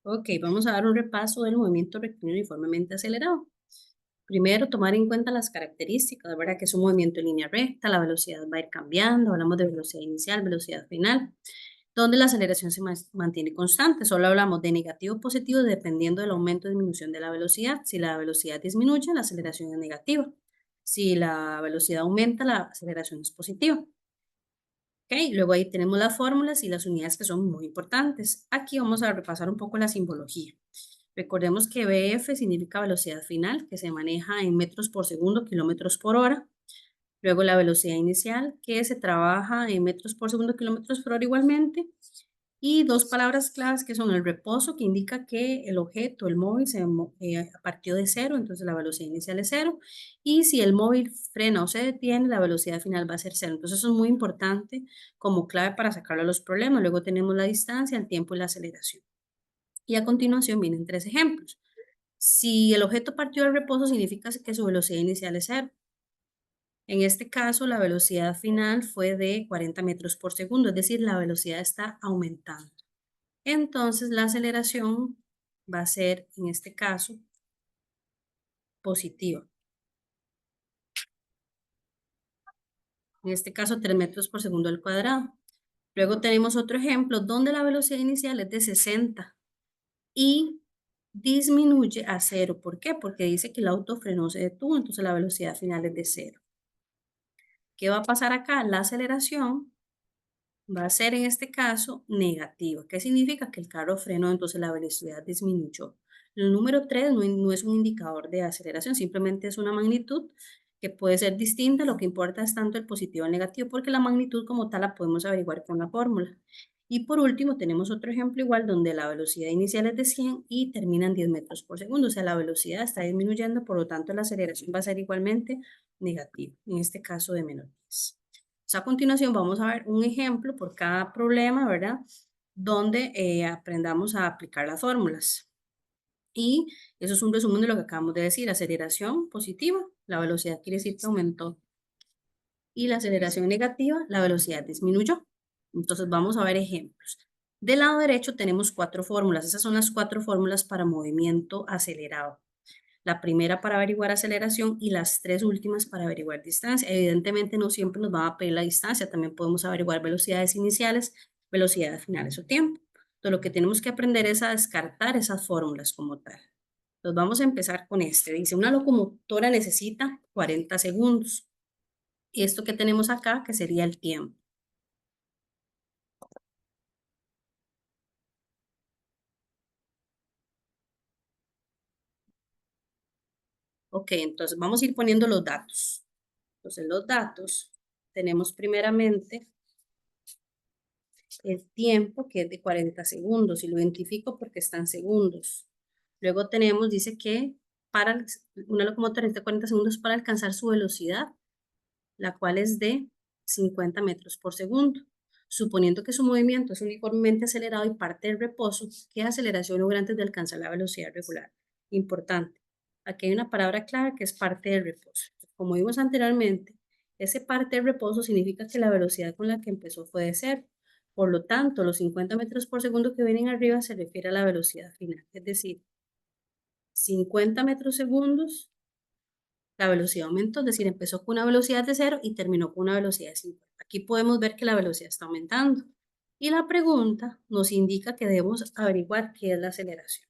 Ok, vamos a dar un repaso del movimiento rectilíneo uniformemente acelerado. Primero, tomar en cuenta las características, ¿verdad? Que es un movimiento en línea recta, la velocidad va a ir cambiando, hablamos de velocidad inicial, velocidad final, donde la aceleración se mantiene constante. Solo hablamos de negativo o positivo dependiendo del aumento o disminución de la velocidad. Si la velocidad disminuye, la aceleración es negativa. Si la velocidad aumenta, la aceleración es positiva. Ok, luego ahí tenemos las fórmulas y las unidades que son muy importantes. Aquí vamos a repasar un poco la simbología. Recordemos que BF significa velocidad final, que se maneja en metros por segundo, kilómetros por hora. Luego la velocidad inicial, que se trabaja en metros por segundo, kilómetros por hora igualmente. Y dos palabras claves que son el reposo, que indica que el objeto, el móvil, partió de cero, entonces la velocidad inicial es cero. Y si el móvil frena o se detiene, la velocidad final va a ser cero. Entonces eso es muy importante como clave para sacarlo a los problemas. Luego tenemos la distancia, el tiempo y la aceleración. Y a continuación vienen tres ejemplos. Si el objeto partió del reposo, significa que su velocidad inicial es cero. En este caso, la velocidad final fue de 40 metros por segundo, es decir, la velocidad está aumentando. Entonces, la aceleración va a ser, en este caso, positiva. En este caso, 3 metros por segundo al cuadrado. Luego tenemos otro ejemplo donde la velocidad inicial es de 60 y disminuye a cero. ¿Por qué? Porque dice que el auto frenó, se detuvo, entonces la velocidad final es de cero. ¿Qué va a pasar acá? La aceleración va a ser en este caso negativa. ¿Qué significa? Que el carro frenó, entonces la velocidad disminuyó. El número 3 no es un indicador de aceleración, simplemente es una magnitud que puede ser distinta. Lo que importa es tanto el positivo o el negativo, porque la magnitud como tal la podemos averiguar con la fórmula. Y por último, tenemos otro ejemplo igual donde la velocidad inicial es de 100 y termina en 10 metros por segundo. O sea, la velocidad está disminuyendo, por lo tanto la aceleración va a ser igualmente negativa, en este caso de menos 10. A continuación vamos a ver un ejemplo por cada problema, ¿verdad? Donde aprendamos a aplicar las fórmulas. Y eso es un resumen de lo que acabamos de decir. Aceleración positiva, la velocidad quiere decir que aumentó. Y la aceleración negativa, la velocidad disminuyó. Entonces vamos a ver ejemplos. Del lado derecho tenemos 4 fórmulas. Esas son las 4 fórmulas para movimiento acelerado. La primera para averiguar aceleración y las 3 últimas para averiguar distancia. Evidentemente no siempre nos va a pedir la distancia, también podemos averiguar velocidades iniciales, velocidades finales o tiempo. Entonces lo que tenemos que aprender es a descartar esas fórmulas como tal. Entonces vamos a empezar con este. Dice, una locomotora necesita 40 segundos. Esto que tenemos acá, que sería el tiempo. Ok, entonces vamos a ir poniendo los datos. Entonces los datos tenemos primeramente el tiempo, que es de 40 segundos, y lo identifico porque está en segundos. Luego tenemos, dice que para una locomotora necesita 40 segundos para alcanzar su velocidad, la cual es de 50 metros por segundo. Suponiendo que su movimiento es uniformemente acelerado y parte del reposo, ¿qué aceleración logra antes de alcanzar la velocidad regular? Importante. Aquí hay una palabra clave que es parte del reposo. Como vimos anteriormente, ese parte del reposo significa que la velocidad con la que empezó fue de cero. Por lo tanto, los 50 metros por segundo que vienen arriba se refiere a la velocidad final. Es decir, 50 metros segundos, la velocidad aumentó, es decir, empezó con una velocidad de cero y terminó con una velocidad de 50. Aquí podemos ver que la velocidad está aumentando. Y la pregunta nos indica que debemos averiguar qué es la aceleración.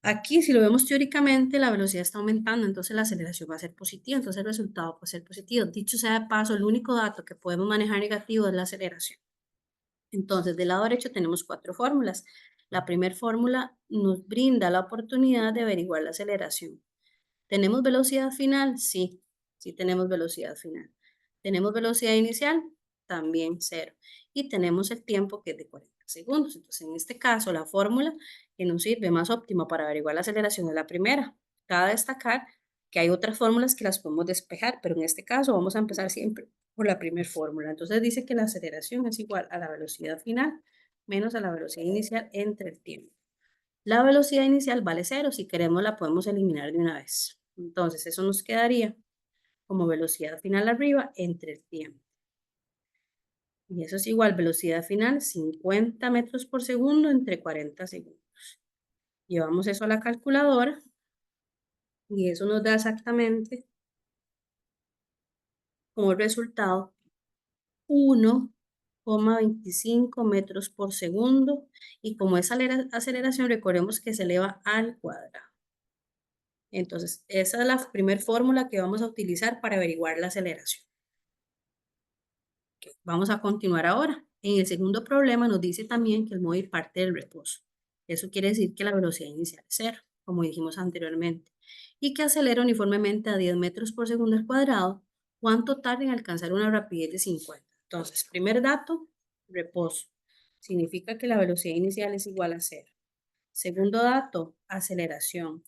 Aquí, si lo vemos teóricamente, la velocidad está aumentando, entonces la aceleración va a ser positiva, entonces el resultado puede ser positivo. Dicho sea de paso, el único dato que podemos manejar negativo es la aceleración. Entonces, del lado derecho tenemos 4 fórmulas. La primera fórmula nos brinda la oportunidad de averiguar la aceleración. ¿Tenemos velocidad final? Sí, sí tenemos velocidad final. ¿Tenemos velocidad inicial? También cero. Y tenemos el tiempo que es de 40 segundos. Entonces, en este caso, la fórmula que nos sirve más óptima para averiguar la aceleración es la primera. Cabe destacar que hay otras fórmulas que las podemos despejar, pero en este caso vamos a empezar siempre por la primera fórmula. Entonces dice que la aceleración es igual a la velocidad final menos a la velocidad inicial entre el tiempo. La velocidad inicial vale cero, si queremos la podemos eliminar de una vez. Entonces eso nos quedaría como velocidad final arriba entre el tiempo. Y eso es igual, velocidad final, 50 metros por segundo entre 40 segundos. Llevamos eso a la calculadora y eso nos da exactamente como resultado 1,25 metros por segundo. Y como es aceleración, recordemos que se eleva al cuadrado. Entonces, esa es la primera fórmula que vamos a utilizar para averiguar la aceleración. Ok, vamos a continuar ahora. En el segundo problema nos dice también que el móvil parte del reposo. Eso quiere decir que la velocidad inicial es cero, como dijimos anteriormente, y que acelera uniformemente a 10 metros por segundo al cuadrado. ¿Cuánto tarda en alcanzar una rapidez de 50? Entonces, primer dato, reposo. Significa que la velocidad inicial es igual a cero. Segundo dato, aceleración.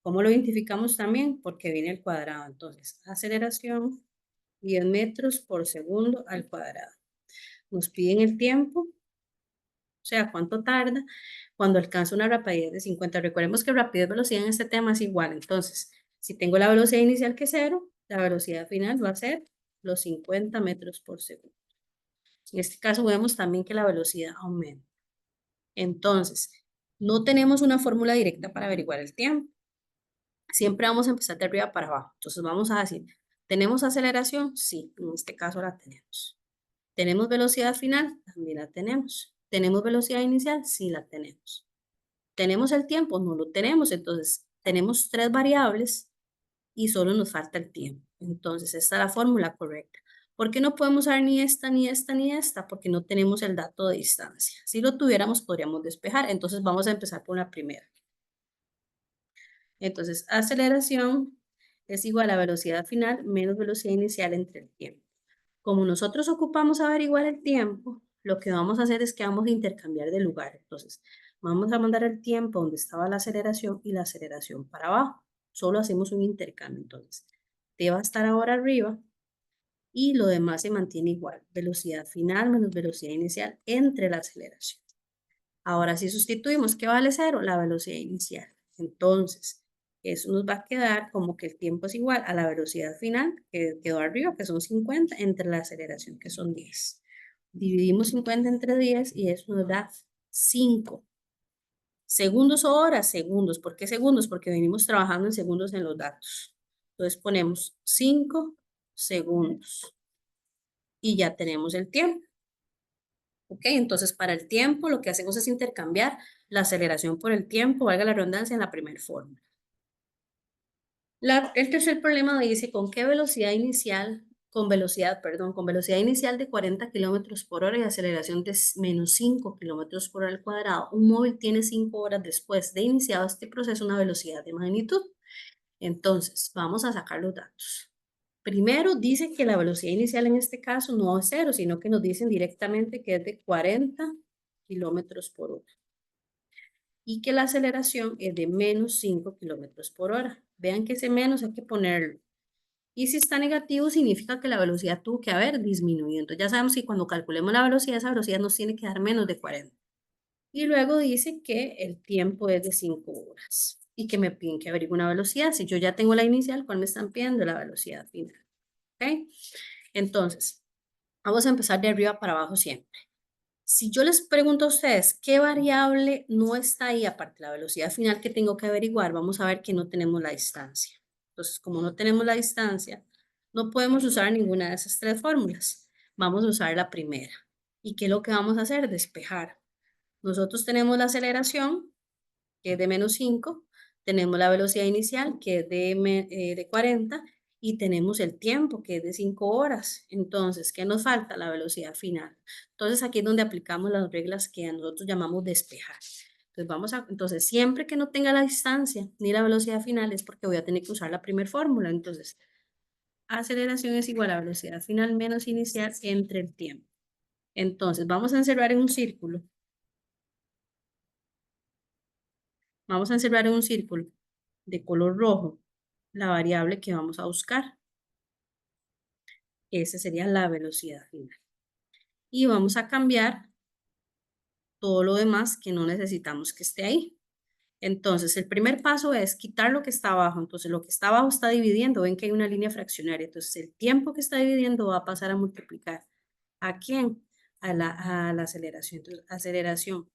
¿Cómo lo identificamos también? Porque viene el cuadrado. Entonces, aceleración 10 metros por segundo al cuadrado. Nos piden el tiempo, o sea, cuánto tarda cuando alcanza una rapidez de 50. Recordemos que rapidez y velocidad en este tema es igual. Entonces, si tengo la velocidad inicial que es cero, la velocidad final va a ser los 50 metros por segundo. En este caso vemos también que la velocidad aumenta. Entonces, no tenemos una fórmula directa para averiguar el tiempo. Siempre vamos a empezar de arriba para abajo. Entonces vamos a decir, ¿tenemos aceleración? Sí, en este caso la tenemos. ¿Tenemos velocidad final? También la tenemos. ¿Tenemos velocidad inicial? Sí la tenemos. ¿Tenemos el tiempo? No lo tenemos. Entonces, tenemos tres variables y solo nos falta el tiempo. Entonces, esta es la fórmula correcta. ¿Por qué no podemos usar ni esta, ni esta, ni esta? Porque no tenemos el dato de distancia. Si lo tuviéramos, podríamos despejar. Entonces, vamos a empezar por la primera. Entonces, aceleración es igual a velocidad final menos velocidad inicial entre el tiempo. Como nosotros ocupamos averiguar el tiempo, lo que vamos a hacer es que vamos a intercambiar de lugar. Entonces, vamos a mandar el tiempo donde estaba la aceleración y la aceleración para abajo. Solo hacemos un intercambio. Entonces, T va a estar ahora arriba y lo demás se mantiene igual. Velocidad final menos velocidad inicial entre la aceleración. Ahora, si sustituimos, ¿qué vale cero? La velocidad inicial. Entonces, eso nos va a quedar como que el tiempo es igual a la velocidad final, que quedó arriba, que son 50, entre la aceleración, que son 10. Dividimos 50 entre 10 y eso nos da 5. ¿Segundos o horas? Segundos. ¿Por qué segundos? Porque venimos trabajando en segundos en los datos. Entonces ponemos 5 segundos y ya tenemos el tiempo. ¿Ok? Entonces, para el tiempo, lo que hacemos es intercambiar la aceleración por el tiempo, valga la redundancia, en la primera fórmula. El tercer problema dice con qué velocidad inicial, con velocidad inicial de 40 kilómetros por hora y aceleración de menos 5 kilómetros por hora al cuadrado, un móvil tiene 5 horas después de iniciado este proceso una velocidad de magnitud. Entonces, vamos a sacar los datos. Primero dice que la velocidad inicial en este caso no es cero, sino que nos dicen directamente que es de 40 kilómetros por hora y que la aceleración es de menos 5 kilómetros por hora. Vean que ese menos hay que ponerlo. Y si está negativo, significa que la velocidad tuvo que haber disminuido. Entonces ya sabemos que cuando calculemos la velocidad, esa velocidad nos tiene que dar menos de 40. Y luego dice que el tiempo es de 5 horas y que me piden que averigüe una velocidad. Si yo ya tengo la inicial, ¿cuál me están pidiendo? La velocidad final. ¿Ok? Entonces, vamos a empezar de arriba para abajo siempre. Si yo les pregunto a ustedes qué variable no está ahí, aparte de la velocidad final que tengo que averiguar, vamos a ver que no tenemos la distancia. Entonces, como no tenemos la distancia, no podemos usar ninguna de esas tres fórmulas. Vamos a usar la primera. ¿Y qué es lo que vamos a hacer? Despejar. Nosotros tenemos la aceleración, que es de menos 5, tenemos la velocidad inicial, que es de 40, y tenemos el tiempo, que es de 5 horas. Entonces, ¿qué nos falta? La velocidad final. Entonces, aquí es donde aplicamos las reglas que nosotros llamamos despejar. Entonces, siempre que no tenga la distancia ni la velocidad final es porque voy a tener que usar la primera fórmula. Entonces, aceleración es igual a velocidad final menos inicial entre el tiempo. Entonces, vamos a encerrar en un círculo. Vamos a encerrar en un círculo de color rojo la variable que vamos a buscar. Esa sería la velocidad final. Y vamos a cambiar todo lo demás que no necesitamos que esté ahí. Entonces, el primer paso es quitar lo que está abajo. Entonces, lo que está abajo está dividiendo. Ven que hay una línea fraccionaria. Entonces, el tiempo que está dividiendo va a pasar a multiplicar. ¿A quién? a la aceleración. Entonces, aceleración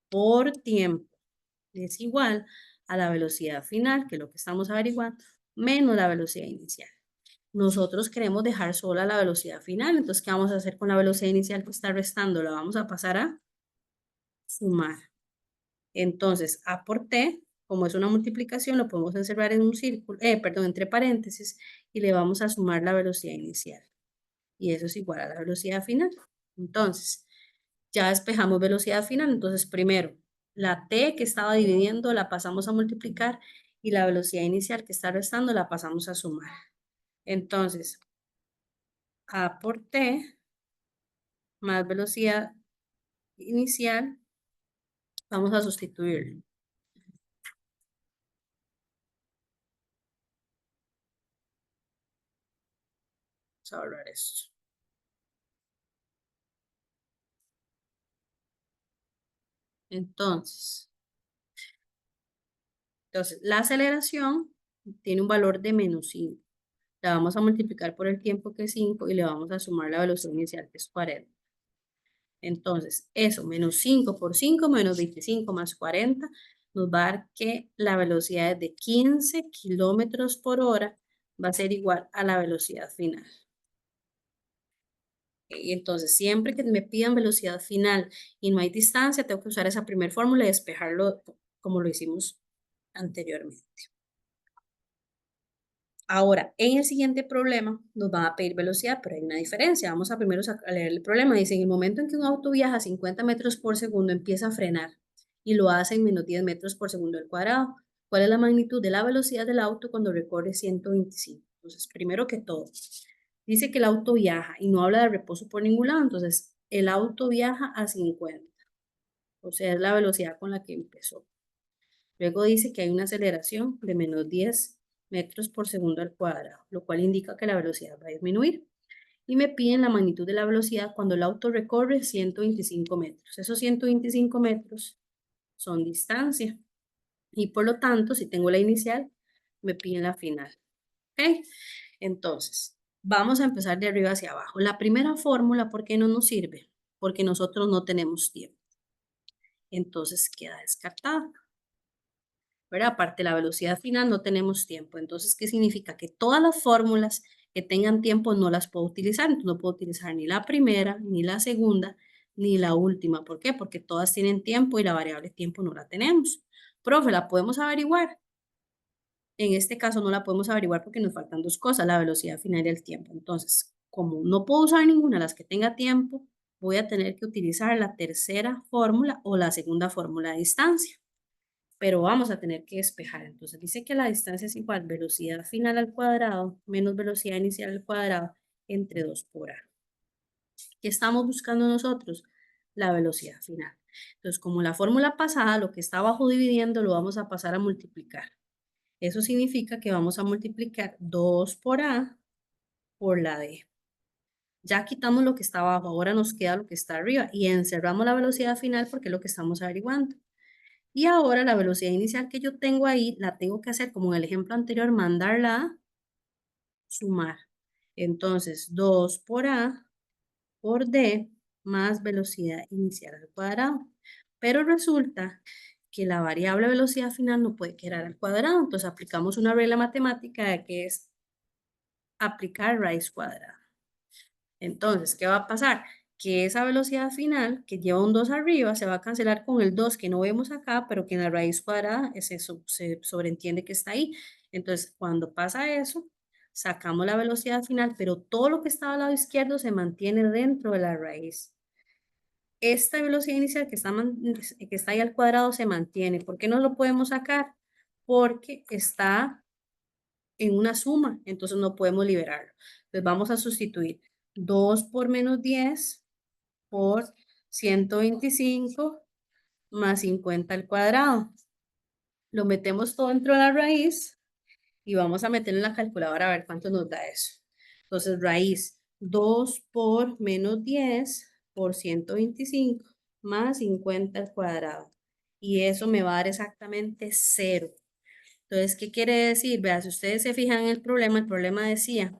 por tiempo es igual a la velocidad final, que es lo que estamos averiguando, menos la velocidad inicial. Nosotros queremos dejar sola la velocidad final, entonces, ¿qué vamos a hacer con la velocidad inicial que está restando? La vamos a pasar a sumar. Entonces, A por T, como es una multiplicación, lo podemos encerrar en un círculo, perdón, entre paréntesis, y le vamos a sumar la velocidad inicial. Y eso es igual a la velocidad final. Entonces, ya despejamos velocidad final. Entonces, primero, la T que estaba dividiendo la pasamos a multiplicar y la velocidad inicial que está restando la pasamos a sumar. Entonces, A por T más velocidad inicial, vamos a sustituirlo. Vamos a borrar esto. Entonces, la aceleración tiene un valor de menos 5. La vamos a multiplicar por el tiempo que es 5 y le vamos a sumar la velocidad inicial que es 40. Entonces, eso, menos 5 por 5, menos 25 más 40, nos va a dar que la velocidad de 15 kilómetros por hora va a ser igual a la velocidad final. Y entonces, siempre que me pidan velocidad final y no hay distancia, tengo que usar esa primera fórmula y despejarlo como lo hicimos anteriormente. Ahora, en el siguiente problema nos van a pedir velocidad, pero hay una diferencia. Vamos a primero a leer el problema. Dice, en el momento en que un auto viaja a 50 metros por segundo, empieza a frenar y lo hace en menos 10 metros por segundo al cuadrado. ¿Cuál es la magnitud de la velocidad del auto cuando recorre 125? Entonces, primero que todo, dice que el auto viaja y no habla de reposo por ningún lado. Entonces, el auto viaja a 50. O sea, es la velocidad con la que empezó. Luego dice que hay una aceleración de menos 10 metros por segundo al cuadrado, lo cual indica que la velocidad va a disminuir. Y me piden la magnitud de la velocidad cuando el auto recorre 125 metros. Esos 125 metros son distancia. Y por lo tanto, si tengo la inicial, me piden la final. ¿Ok? Entonces, vamos a empezar de arriba hacia abajo. La primera fórmula, ¿por qué no nos sirve? Porque nosotros no tenemos tiempo. Entonces, queda descartada. ¿Verdad? Aparte de la velocidad final, no tenemos tiempo. Entonces, ¿qué significa? Que todas las fórmulas que tengan tiempo no las puedo utilizar. Entonces, no puedo utilizar ni la primera, ni la segunda, ni la última. ¿Por qué? Porque todas tienen tiempo y la variable tiempo no la tenemos. Profe, ¿la podemos averiguar? En este caso no la podemos averiguar porque nos faltan dos cosas, la velocidad final y el tiempo. Entonces, como no puedo usar ninguna de las que tenga tiempo, voy a tener que utilizar la tercera fórmula o la segunda fórmula de distancia, pero vamos a tener que despejar. Entonces dice que la distancia es igual velocidad final al cuadrado menos velocidad inicial al cuadrado entre 2 por A. ¿Qué estamos buscando nosotros? La velocidad final. Entonces, como la fórmula pasada, lo que está abajo dividiendo lo vamos a pasar a multiplicar. Eso significa que vamos a multiplicar 2 por A por la D. Ya quitamos lo que está abajo, ahora nos queda lo que está arriba y encerramos la velocidad final porque es lo que estamos averiguando. Y ahora la velocidad inicial que yo tengo ahí, la tengo que hacer como en el ejemplo anterior, mandarla a sumar. Entonces, 2 por A por D más velocidad inicial al cuadrado. Pero resulta que la variable velocidad final no puede quedar al cuadrado. Entonces, aplicamos una regla matemática que es aplicar raíz cuadrada. Entonces, ¿qué va a pasar? Que esa velocidad final, que lleva un 2 arriba, se va a cancelar con el 2 que no vemos acá, pero que en la raíz cuadrada se sobreentiende que está ahí. Entonces, cuando pasa eso, sacamos la velocidad final, pero todo lo que está al lado izquierdo se mantiene dentro de la raíz. Esta velocidad inicial que está ahí al cuadrado se mantiene. ¿Por qué no lo podemos sacar? Porque está en una suma, entonces no podemos liberarlo. Entonces vamos a sustituir 2 por menos 10 por 125 más 50 al cuadrado. Lo metemos todo dentro de la raíz y vamos a meterlo en la calculadora a ver cuánto nos da eso. Entonces, raíz 2 por menos 10 por 125 más 50 al cuadrado. Y eso me va a dar exactamente 0. Entonces, ¿qué quiere decir? Vea, si ustedes se fijan en el problema decía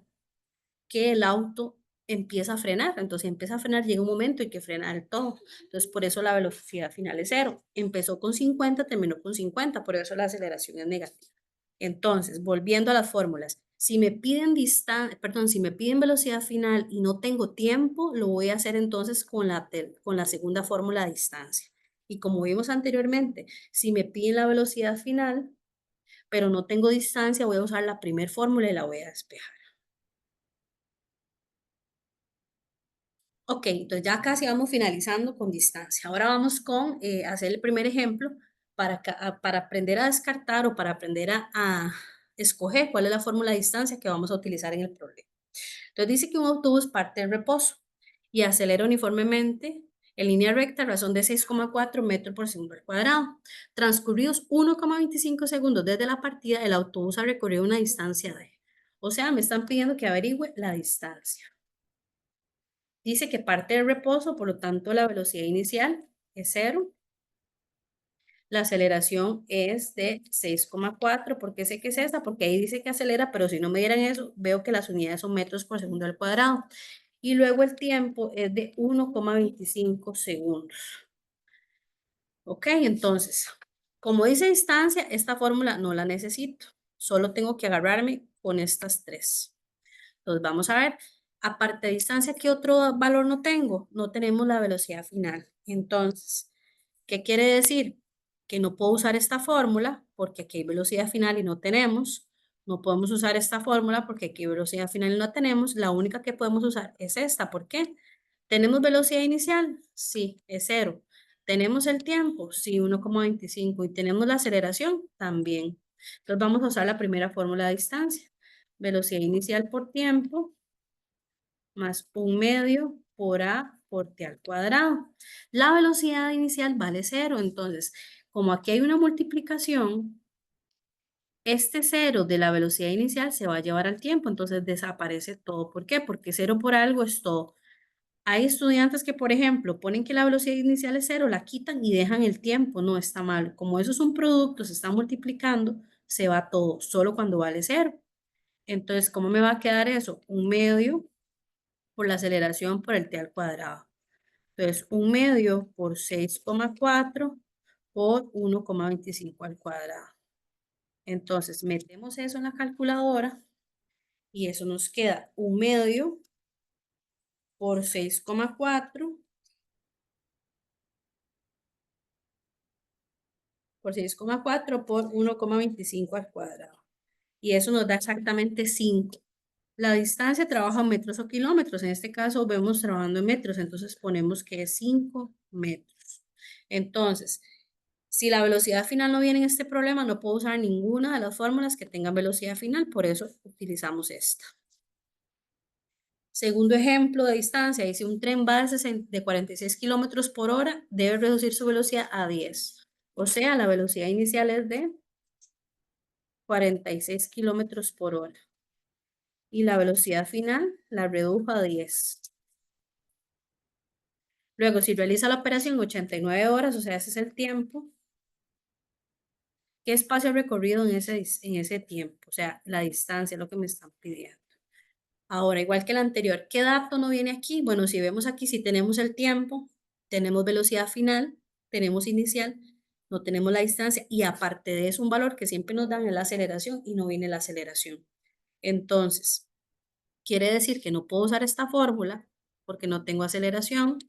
que el auto empieza a frenar. Entonces empieza a frenar, llega un momento en que frena del todo. Entonces por eso la velocidad final es 0. Empezó con 50, terminó con 50, por eso la aceleración es negativa. Entonces, volviendo a las fórmulas, si me piden si me piden velocidad final y no tengo tiempo, lo voy a hacer entonces con la segunda fórmula de distancia. Y como vimos anteriormente, si me piden la velocidad final, pero no tengo distancia, voy a usar la primera fórmula y la voy a despejar. Ok, entonces ya casi vamos finalizando con distancia. Ahora vamos con hacer el primer ejemplo para aprender a descartar o para aprender a escoger cuál es la fórmula de distancia que vamos a utilizar en el problema. Entonces dice que un autobús parte en reposo y acelera uniformemente en línea recta a razón de 6,4 metros por segundo al cuadrado. Transcurridos 1,25 segundos desde la partida, el autobús ha recorrido una distancia de. O sea, me están pidiendo que averigüe la distancia. Dice que parte del reposo, por lo tanto la velocidad inicial es 0. La aceleración es de 6,4. ¿Por qué sé que es esta? Porque ahí dice que acelera, pero si no me dieran eso, veo que las unidades son metros por segundo al cuadrado. Y luego el tiempo es de 1,25 segundos. Ok, entonces, como dice distancia, esta fórmula no la necesito. Solo tengo que agarrarme con estas tres. Entonces, vamos a ver, aparte de distancia, ¿qué otro valor no tengo? No tenemos la velocidad final. Entonces, ¿qué quiere decir? Que no puedo usar esta fórmula porque aquí hay velocidad final y no tenemos. No podemos usar esta fórmula porque aquí hay velocidad final y no tenemos. La única que podemos usar es esta. ¿Por qué? ¿Tenemos velocidad inicial? Sí, es 0. ¿Tenemos el tiempo? Sí, 1,25. ¿Y tenemos la aceleración? También. Entonces vamos a usar la primera fórmula de distancia. Velocidad inicial por tiempo más 1/2 por A por T al cuadrado. La velocidad inicial vale 0. Entonces, como aquí hay una multiplicación, este 0 de la velocidad inicial se va a llevar al tiempo. Entonces desaparece todo. ¿Por qué? Porque 0 por algo es todo. Hay estudiantes que, por ejemplo, ponen que la velocidad inicial es 0, la quitan y dejan el tiempo. No está mal. Como eso es un producto, se está multiplicando, se va todo, solo cuando vale 0. Entonces, ¿cómo me va a quedar eso? 1/2 por la aceleración por el t al cuadrado. Entonces, 1/2 por 6,4 por 1,25 al cuadrado. Entonces, metemos eso en la calculadora y eso nos queda 1/2 por 6,4 por 6,4 por 1,25 al cuadrado. Y eso nos da exactamente 5. La distancia trabaja en metros o kilómetros. En este caso vemos trabajando en metros, entonces ponemos que es 5 metros. Entonces, si la velocidad final no viene en este problema, no puedo usar ninguna de las fórmulas que tengan velocidad final, por eso utilizamos esta. Segundo ejemplo de distancia, dice un tren va de 46 kilómetros por hora, debe reducir su velocidad a 10. O sea, la velocidad inicial es de 46 kilómetros por hora. Y la velocidad final la redujo a 10. Luego, si realiza la operación 89 horas, o sea, ese es el tiempo, ¿qué espacio recorrido en ese tiempo? O sea, la distancia es lo que me están pidiendo. Ahora, igual que el anterior, ¿qué dato no viene aquí? Bueno, si vemos aquí, si tenemos el tiempo, tenemos velocidad final, tenemos inicial, no tenemos la distancia y aparte de eso, un valor que siempre nos dan es la aceleración y no viene la aceleración. Entonces, quiere decir que no puedo usar esta fórmula porque no tengo aceleración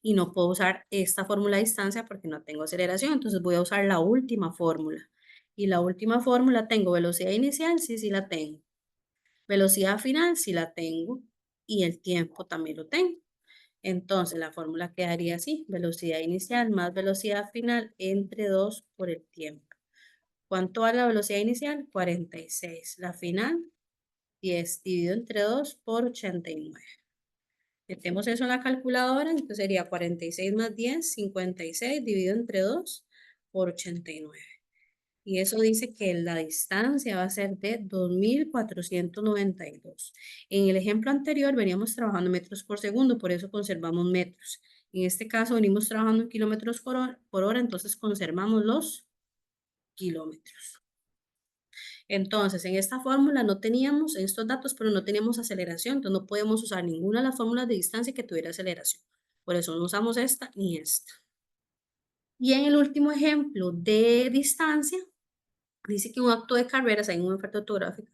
y no puedo usar esta fórmula de distancia porque no tengo aceleración. Entonces voy a usar la última fórmula. Y la última fórmula tengo velocidad inicial, sí, sí la tengo. Velocidad final, sí la tengo. Y el tiempo también lo tengo. Entonces la fórmula quedaría así. Velocidad inicial más velocidad final entre 2 por el tiempo. ¿Cuánto vale la velocidad inicial? 46. La final, 10 dividido entre 2 por 89. Metemos eso en la calculadora, entonces sería 46 más 10, 56 dividido entre 2 por 89. Y eso dice que la distancia va a ser de 2.492. En el ejemplo anterior veníamos trabajando en metros por segundo, por eso conservamos metros. En este caso venimos trabajando en kilómetros por hora, entonces conservamos los kilómetros. Entonces, en esta fórmula no teníamos estos datos, pero no teníamos aceleración, entonces no podemos usar ninguna de las fórmulas de distancia que tuviera aceleración. Por eso no usamos esta ni esta. Y en el último ejemplo de distancia, dice que un auto de carreras, hay una oferta ortográfica,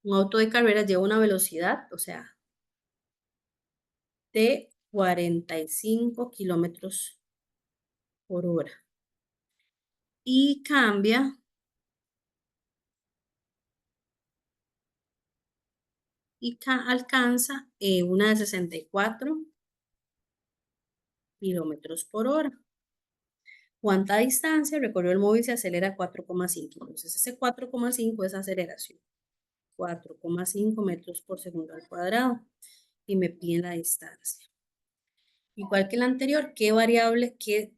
un auto de carreras lleva una velocidad, o sea, de 45 kilómetros por hora. Y alcanza una de 64 kilómetros por hora. ¿Cuánta distancia recorrió el móvil? Se acelera 4,5. Entonces, ese 4,5 es aceleración. 4,5 metros por segundo al cuadrado. Y me piden la distancia. Igual que el anterior, ¿qué variable, qué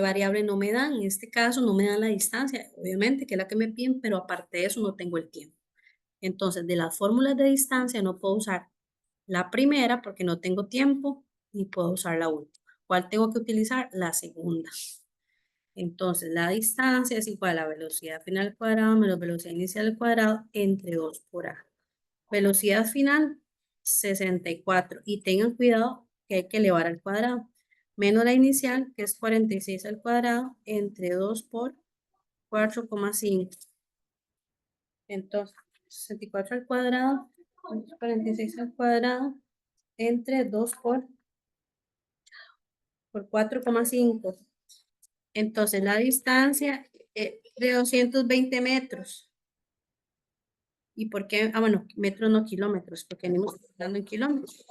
variable no me dan? En este caso no me dan la distancia, obviamente, que es la que me piden, pero aparte de eso no tengo el tiempo. Entonces, de las fórmulas de distancia no puedo usar la primera porque no tengo tiempo, ni puedo usar la última. ¿Cuál tengo que utilizar? La segunda. Entonces, la distancia es igual a la velocidad final al cuadrado menos velocidad inicial al cuadrado entre 2 por a. Velocidad final, 64. Y tengan cuidado que hay que elevar al cuadrado. Menos la inicial, que es 46 al cuadrado, entre 2 por 4,5. Entonces, 64 al cuadrado, 46 al cuadrado, entre 2 por 4,5. Entonces, la distancia de 220 metros. ¿Y por qué? Ah, bueno, metros no kilómetros, porque venimos hablando en kilómetros.